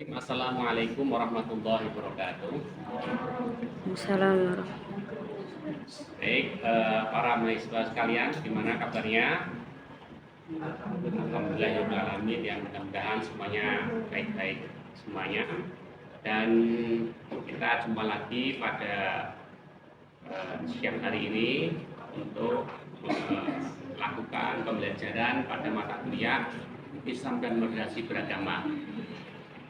Assalamualaikum warahmatullahi wabarakatuh. Assalamualaikum. Baik, para mahasiswa sekalian, gimana kabarnya? Alhamdulillahirrahmanirrahim, yang mudah-mudahan semuanya baik-baik semuanya. Dan kita jumpa lagi pada siang hari ini untuk melakukan pembelajaran pada mata kuliah Islam dan Moderasi Beragama.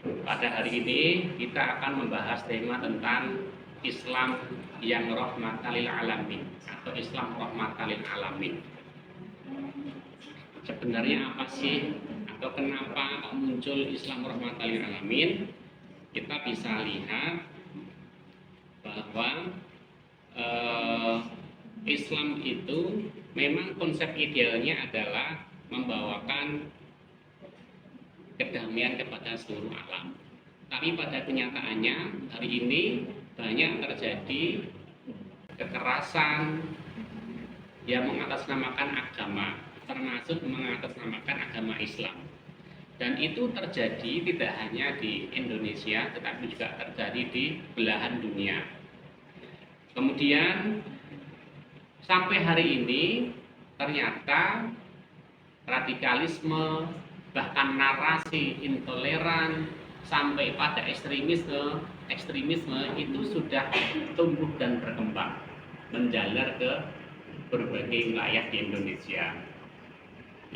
Pada hari ini kita akan membahas tema tentang Islam yang rahmatan lil alamin atau Islam rahmatan lil alamin. Sebenarnya apa sih atau kenapa muncul Islam rahmatan lil alamin? Kita bisa lihat bahwa Islam itu memang konsep idealnya adalah membawakan kedamaian kepada seluruh alam. Tapi pada kenyataannya hari ini banyak terjadi kekerasan yang mengatasnamakan agama, termasuk mengatasnamakan agama Islam. Dan itu terjadi tidak hanya di Indonesia, tetapi juga terjadi di belahan dunia. Kemudian sampai hari ini ternyata radikalisme, bahkan narasi intoleran sampai pada ekstremisme itu sudah tumbuh dan berkembang, menjalar ke berbagai wilayah di Indonesia.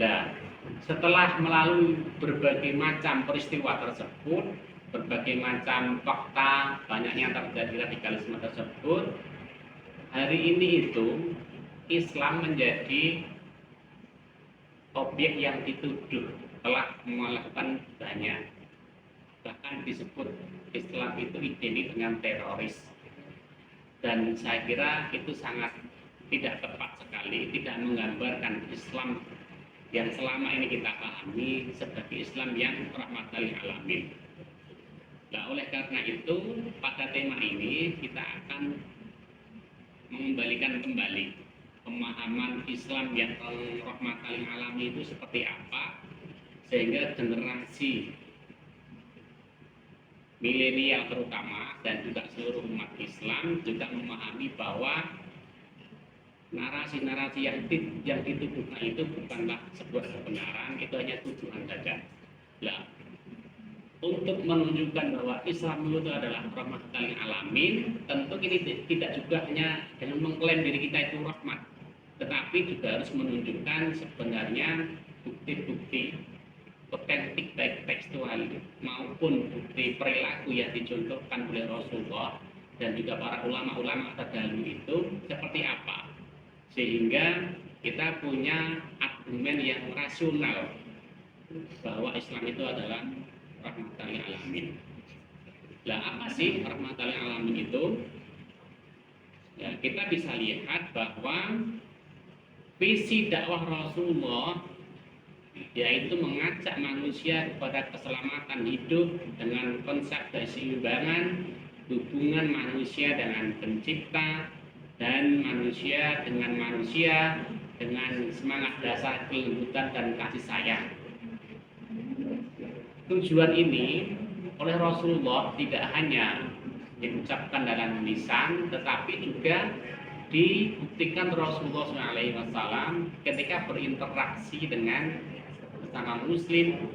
Nah, setelah melalui berbagai macam peristiwa tersebut, berbagai macam fakta banyaknya terjadi radikalisme tersebut, hari ini itu Islam menjadi objek yang dituduh telah melakukan banyak, bahkan disebut Islam itu identik dengan teroris. Dan saya kira itu sangat tidak tepat sekali, tidak menggambarkan Islam yang selama ini kita pahami sebagai Islam yang rahmatan lil alamin. Nah, oleh karena itu pada tema ini kita akan mengembalikan kembali pemahaman Islam yang rahmatan lil alamin itu seperti apa, sehingga generasi milenial terutama dan juga seluruh umat Islam juga memahami bahwa narasi-narasi yang dituduhkan itu bukanlah sebuah kebenaran, itu hanya tujuan saja. Nah, untuk menunjukkan bahwa Islam itu adalah rahmatan lil alamin, tentu ini tidak juga hanya dengan mengklaim diri kita itu rahmat, tetapi juga harus menunjukkan sebenarnya bukti-bukti otentik baik tekstual maupun bukti perilaku yang dicontohkan oleh Rasulullah dan juga para ulama-ulama terdahulu itu seperti apa, sehingga kita punya argumen yang rasional bahwa Islam itu adalah rahmatan lil alamin. Lah, apa sih rahmatan lil alamin itu? Ya, kita bisa lihat bahwa visi dakwah Rasulullah yaitu mengajak manusia kepada keselamatan hidup dengan konsep keseimbangan hubungan manusia dengan pencipta dan manusia dengan semangat dasar kelembutan dan kasih sayang. Tujuan ini oleh Rasulullah tidak hanya diucapkan dalam lisan, tetapi juga dibuktikan Rasulullah SAW ketika berinteraksi dengan sesama muslim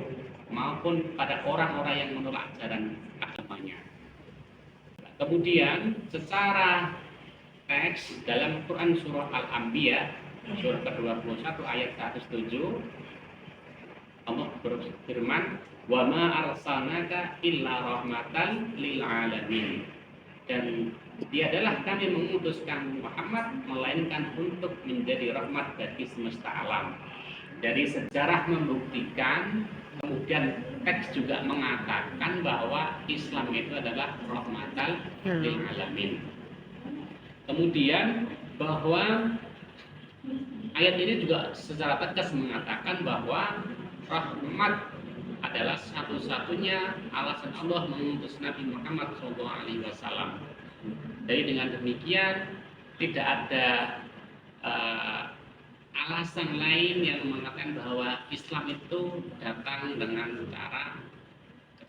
maupun pada orang-orang yang menolak ajaran agamanya. Kemudian secara teks dalam Quran surah Al-Anbiya surah ke-21 ayat 107 Allah berfirman, "Wa ma arsalnaka illa rahmatan lil alamin." Dan tiadalah kami mengutuskan Muhammad melainkan untuk menjadi rahmat bagi semesta alam. Dari sejarah membuktikan, kemudian teks juga mengatakan bahwa Islam itu adalah rahmatan lil alamin. Kemudian bahwa ayat ini juga secara tegas mengatakan bahwa rahmat adalah satu-satunya alasan Allah mengutus Nabi Muhammad SAW. Jadi dengan demikian tidak ada alasan lain yang mengatakan bahwa Islam itu datang dengan cara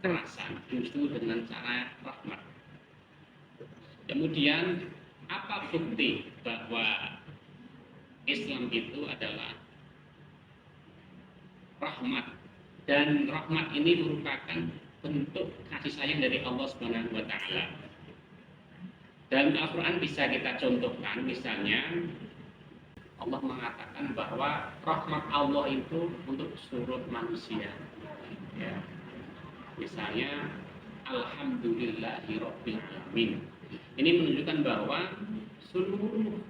kekerasan, justru dengan cara rahmat. Kemudian apa bukti bahwa Islam itu adalah rahmat, dan rahmat ini merupakan bentuk kasih sayang dari Allah Subhanahu wa taala. Dalam Al-Qur'an bisa kita contohkan, misalnya Allah mengatakan bahwa rahmat Allah itu untuk seluruh manusia. Ya. Misalnya alhamdulillahirabbil alamin. Ini menunjukkan bahwa seluruh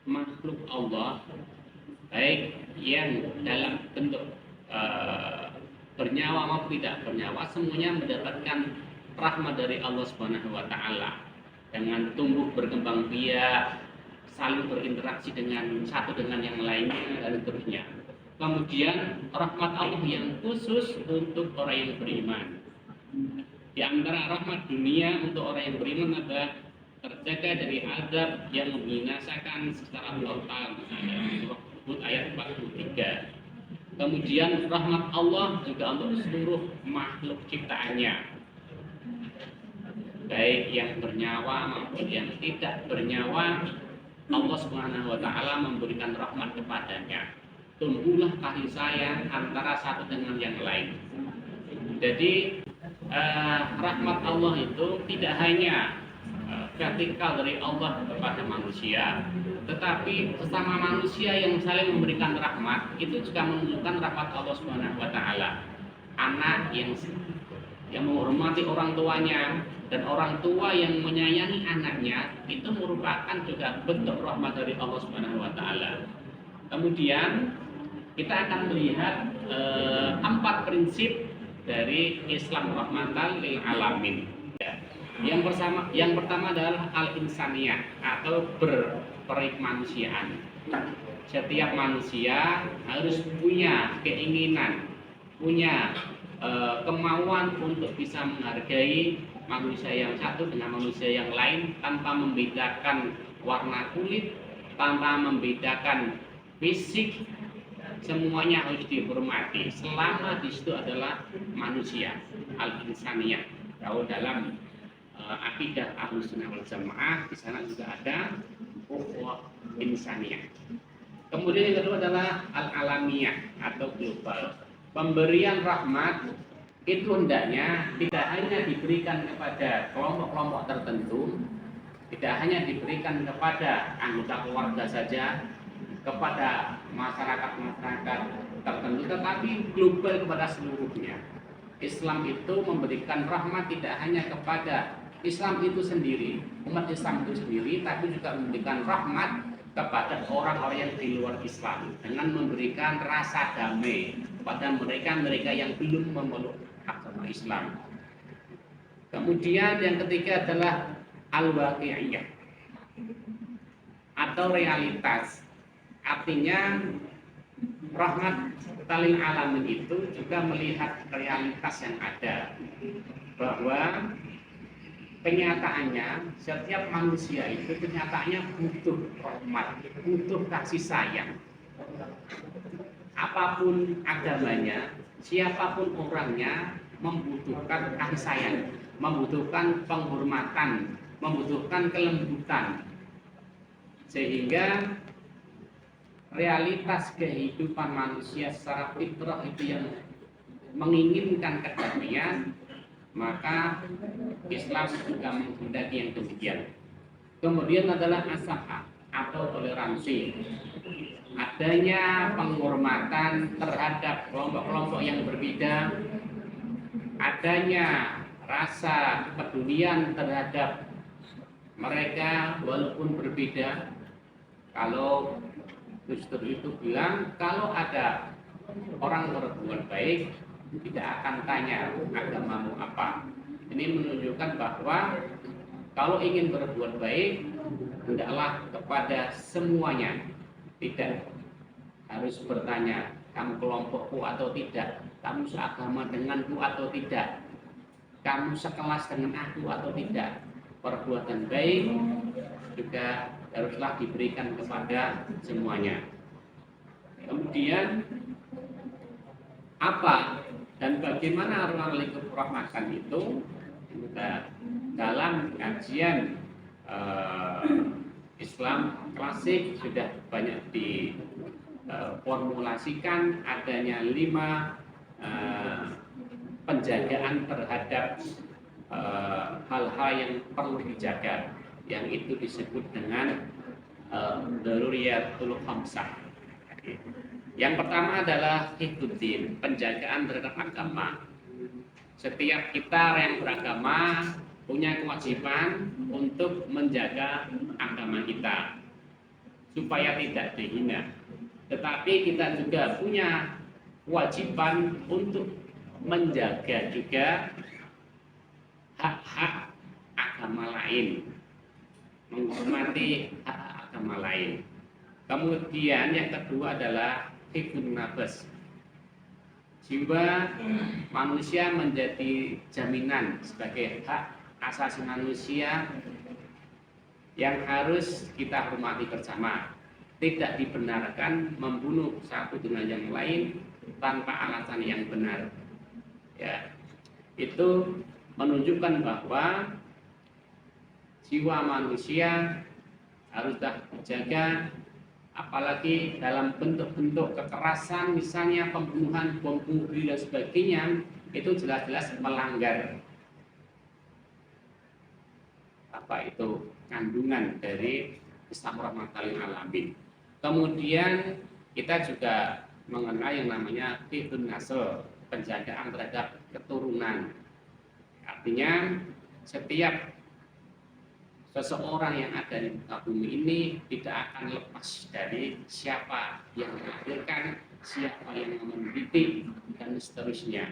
makhluk Allah, baik yang dalam bentuk bernyawa maupun tidak bernyawa, semuanya mendapatkan rahmat dari Allah Subhanahu wa taala dengan tumbuh berkembang biak, saling berinteraksi dengan satu dengan yang lainnya dan seterusnya. Kemudian rahmat Allah yang khusus untuk orang yang beriman. Di antara rahmat dunia untuk orang yang beriman adalah terjaga dari azab yang membinasakan secara total. Surah Hud ayat 43. Kemudian rahmat Allah juga untuk seluruh makhluk ciptaannya, baik yang bernyawa maupun yang tidak bernyawa. Allah Subhanahu wa taala memberikan rahmat kepadanya. Tumbuhlah kasih sayang antara satu dengan yang lain. Jadi rahmat Allah itu tidak hanya vertikal dari Allah kepada manusia, tetapi sesama manusia yang saling memberikan rahmat itu juga menunjukkan rahmat Allah Subhanahu wa taala. Anak yang menghormati orang tuanya dan orang tua yang menyayangi anaknya itu merupakan juga bentuk rahmat dari Allah Subhanahu wa taala. Kemudian kita akan melihat 4 prinsip dari Islam rahmatan lil alamin. Yang pertama adalah al-insaniyah atau berperikmanusiaan. Setiap manusia harus punya keinginan, punya kemauan untuk bisa menghargai manusia yang satu dengan manusia yang lain tanpa membedakan warna kulit, tanpa membedakan fisik. Semuanya harus dihormati selama di situ adalah manusia, al-insaniyah. Kalau dalam akidah Ahlussunnah wal Jamaah di sana juga ada ukhuwah insaniyah. Kemudian yang kedua adalah al-alamiyah atau global. Pemberian rahmat itu hendaknya tidak hanya diberikan kepada kelompok-kelompok tertentu, tidak hanya diberikan kepada anggota keluarga saja, kepada masyarakat-masyarakat tertentu, tetapi global kepada seluruhnya. Islam itu memberikan rahmat tidak hanya kepada Islam itu sendiri, umat Islam itu sendiri, tapi juga memberikan rahmat kepada orang-orang yang di luar Islam dengan memberikan rasa damai kepada mereka yang belum memeluk agama Islam. Kemudian yang ketiga adalah al-waqi'iyah atau realitas. Artinya rahmat lil alamin itu juga melihat realitas yang ada, bahwa kenyataannya setiap manusia itu kenyataannya butuh rahmat, butuh kasih sayang. Apapun agamanya, siapapun orangnya membutuhkan kasih sayang, membutuhkan penghormatan, membutuhkan kelembutan. Sehingga realitas kehidupan manusia secara fitrah itu yang menginginkan kedamaian, maka Islam juga menghendaki yang demikian. Kemudian adalah as-samha atau toleransi, adanya penghormatan terhadap kelompok-kelompok yang berbeda, adanya rasa kepedulian terhadap mereka walaupun berbeda. Kalau Gustur itu bilang, kalau ada orang berbuat baik, tidak akan tanya agamamu apa. Ini menunjukkan bahwa kalau ingin berbuat baik, hendaklah kepada semuanya. Tidak harus bertanya, kamu kelompokku atau tidak, kamu seagama denganku atau tidak, kamu sekelas dengan aku atau tidak. Perbuatan baik juga haruslah diberikan kepada semuanya. Kemudian apa Dan bagaimana ruang lingkup rahmatan itu dalam kajian Islam klasik sudah banyak diformulasikan adanya 5 penjagaan terhadap hal-hal yang perlu dijaga, yang itu disebut dengan daruriyatul khamsah. Yang pertama adalah hifdzuddin, penjagaan terhadap agama. Setiap kita yang beragama punya kewajiban untuk menjaga agama kita supaya tidak dihina. Tetapi kita juga punya kewajiban untuk menjaga juga hak-hak agama lain, menghormati hak agama lain. Kemudian yang kedua adalah hifdzun nafs. Jiwa manusia menjadi jaminan sebagai hak asasi manusia yang harus kita hormati bersama. Tidak dibenarkan membunuh satu dengan yang lain tanpa alasan yang benar. Ya, itu menunjukkan bahwa jiwa manusia haruslah dijaga, apalagi dalam bentuk-bentuk kekerasan, misalnya pembunuhan, bom bunuh diri dan sebagainya, itu jelas-jelas melanggar kandungan dari Islam rahmatan lil alamin. Kemudian kita juga mengenal yang namanya hifdzun nasl, penjagaan terhadap keturunan. Artinya setiap seseorang yang ada di muka bumi ini tidak akan lepas dari siapa yang melahirkan, siapa yang mendidik, dan seterusnya.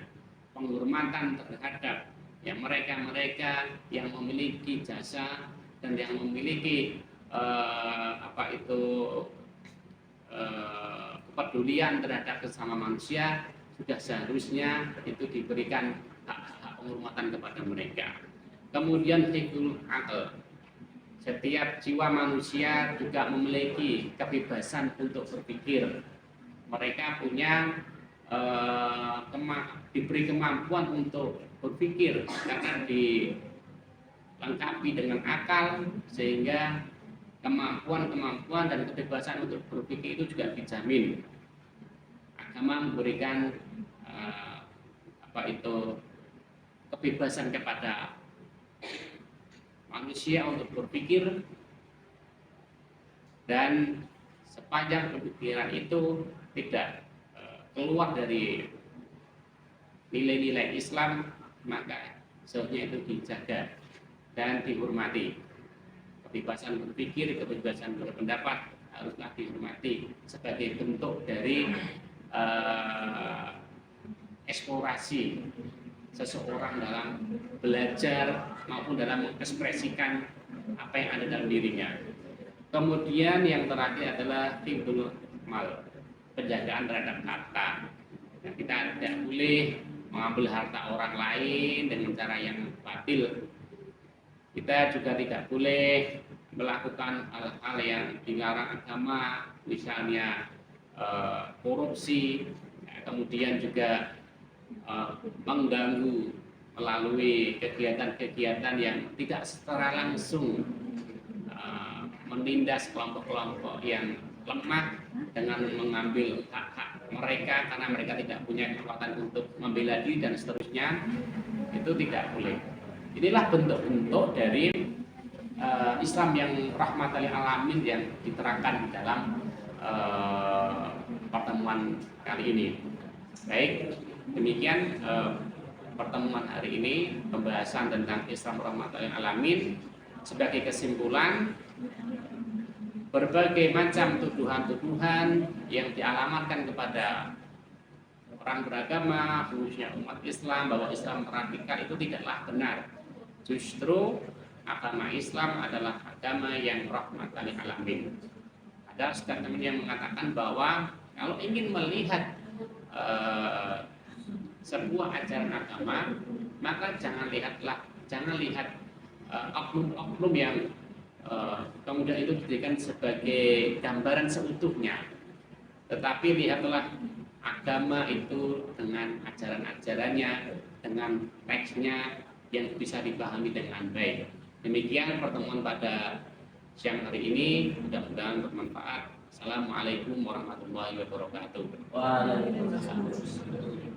Penghormatan terhadap mereka-mereka yang memiliki jasa dan yang memiliki kepedulian terhadap sesama manusia, sudah seharusnya itu diberikan hak penghormatan kepada mereka. Kemudian hifdzul aql, setiap jiwa manusia juga memiliki kebebasan untuk berpikir. Mereka punya diberi kemampuan untuk berpikir karena dilengkapi dengan akal, sehingga kemampuan dan kebebasan untuk berpikir itu juga dijamin. Agama memberikan kebebasan kepada manusia untuk berpikir, dan sepanjang pemikiran itu tidak keluar dari nilai-nilai Islam, maka seharusnya itu dijaga dan dihormati. Kebebasan berpikir, kebebasan berpendapat haruslah dihormati sebagai bentuk dari eksplorasi seseorang dalam belajar maupun dalam mengekspresikan apa yang ada dalam dirinya. Kemudian yang terakhir adalah hifdzul mal, penjagaan terhadap harta. Kita tidak boleh mengambil harta orang lain dengan cara yang batil. Kita juga tidak boleh melakukan hal-hal yang dilarang agama, misalnya korupsi, kemudian juga mengganggu melalui kegiatan-kegiatan yang tidak secara langsung menindas kelompok-kelompok yang lemah dengan mengambil hak-hak mereka karena mereka tidak punya kekuatan untuk membela diri dan seterusnya. Itu tidak boleh. Inilah bentuk-bentuk dari Islam yang rahmatan lil alamin yang diterangkan di dalam pertemuan kali ini. Baik, demikian pertemuan hari ini, pembahasan tentang Islam rahmatan lil alamin. Sebagai kesimpulan, berbagai macam tuduhan-tuduhan yang dialamatkan kepada orang beragama, khususnya umat Islam, bahwa Islam radikal itu tidaklah benar. Justru agama Islam adalah agama yang rahmatan lil alamin. Ada statement yang mengatakan bahwa kalau ingin melihat sebuah ajaran agama, maka jangan lihat oknum-oknum yang kemudian itu dijadikan sebagai gambaran seutuhnya, tetapi lihatlah agama itu dengan ajaran-ajarannya, dengan teksnya yang bisa dipahami dengan baik. Demikian pertemuan pada siang hari ini, mudah-mudahan bermanfaat. Assalamualaikum warahmatullahi wabarakatuh. Waalaikumsalam.